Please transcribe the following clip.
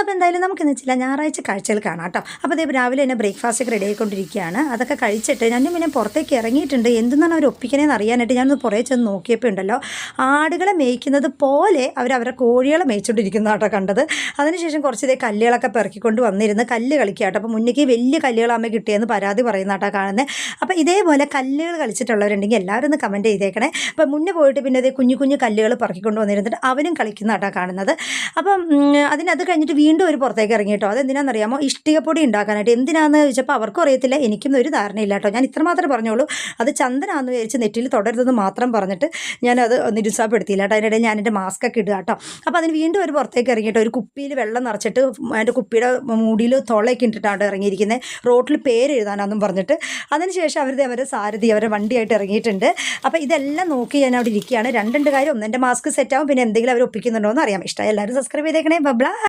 അപ്പോൾ എന്തായാലും നമുക്കെന്ന് വെച്ചില്ല ഞായറാഴ്ച കാഴ്ചകൾ കാണാം കേട്ടോ. അപ്പോൾ അതേ രാവിലെ തന്നെ ബ്രേക്ക്ഫാസ്റ്റൊക്കെ റെഡി ആയിക്കൊണ്ടിരിക്കുകയാണ്. അതൊക്കെ കഴിച്ചിട്ട് ഞാൻ പിന്നെ പുറത്തേക്ക് ഇറങ്ങിയിട്ടുണ്ട്. എന്തെന്നാണ് അവർ ഒപ്പിക്കണേന്ന് അറിയാനായിട്ട് ഞാനൊന്ന് പുറകെ ചെന്ന് നോക്കിയപ്പോൾ ഉണ്ടല്ലോ, ആടുകളെ മേയ്ക്കുന്നത് പോലെ അവരുടെ കോഴികളെ മേയിച്ചുകൊണ്ടിരിക്കുന്ന കേട്ടോ കണ്ടത്. അതിനുശേഷം കുറച്ച് ഇതേ കല്ലുകളൊക്കെ പെറുക്കിക്കൊണ്ട് വന്നിരുന്ന് കല്ല് കളിക്കുക കേട്ടോ. അപ്പോൾ മുന്നേക്ക് വലിയ കല്ലുകളാകുമ്പോൾ കിട്ടിയെന്ന് പരാതി പറയുന്ന കേട്ടോ കാണുന്നത്. അപ്പോൾ ഇതേപോലെ കല്ലുകൾ കളിച്ചിട്ടുള്ളവരുണ്ടെങ്കിൽ എല്ലാവരും ഒന്ന് കമൻറ്റ് ചെയ്തേക്കണേ. അപ്പോൾ മുന്നേ പോയിട്ട് പിന്നെ ഇതേ കുഞ്ഞു കുഞ്ഞു കല്ലുകൾ പെറുക്കിക്കൊണ്ട് വന്നിരുന്നിട്ട് അവനും കളിക്കുന്ന കേട്ടോ കാണുന്നത്. അപ്പം അത് കഴിഞ്ഞിട്ട് വീണ്ടും ഒരു പുറത്തേക്ക് ഇറങ്ങി കേട്ടോ. അതെന്തിനാണെന്നറിയാമോ? ഇഷ്ടികപ്പൊടി ഉണ്ടാക്കാനായിട്ട്. എന്തിനാണെന്ന് ചോദിച്ചപ്പോൾ അവർക്കും അറിയത്തില്ല, എനിക്കും ഒരു ധാരണയില്ല കേട്ടോ. ഞാൻ ഇത്രമാത്രം പറഞ്ഞോളൂ, അത് ചന്ദനാന്ന് വിചാരിച്ച് നെറ്റിൽ തുടരുതെന്ന് മാത്രം പറഞ്ഞിട്ട് ഞാനത് നിരുത്സാഹപ്പെടുത്തിയില്ല കേട്ടോ. അതിനിടെ ഞാൻ എൻ്റെ മാസ്ക് ഒക്കെ ഇടുക കേട്ടോ. അപ്പോൾ അതിന് വീണ്ടും ഒരു പുറത്തേക്ക് ഇറങ്ങിയിട്ട് ഒരു കുപ്പിയിൽ വെള്ളം നിറച്ചിട്ട് അതിൻ്റെ കുപ്പിയുടെ മൂടിയിൽ തുളയൊക്കെ ഇട്ടിട്ടാണ് ഇറങ്ങിയിരിക്കുന്നത്, റോട്ടിൽ പേര് എഴുതാനാണെന്നും പറഞ്ഞിട്ട്. അതിനുശേഷം അവരുടെ സാരഥി അവരുടെ വണ്ടിയായിട്ട് ഇറങ്ങിയിട്ടുണ്ട്. അപ്പോൾ ഇതെല്ലാം നോക്കി ഞാൻ അവിടെ ഇരിക്കുകയാണ്. രണ്ടുണ്ട് കാര്യം, ഒന്ന് എൻ്റെ മാസ്ക് സെറ്റാവും, പിന്നെ എന്തെങ്കിലും അവർ ഒപ്പിക്കുന്നുണ്ടോ എന്ന് അറിയാം. ഇഷ്ടമായി എല്ലാവരും സബ്സ്ക്രൈബ് ചെയ്തേക്കണേ. ബൈ.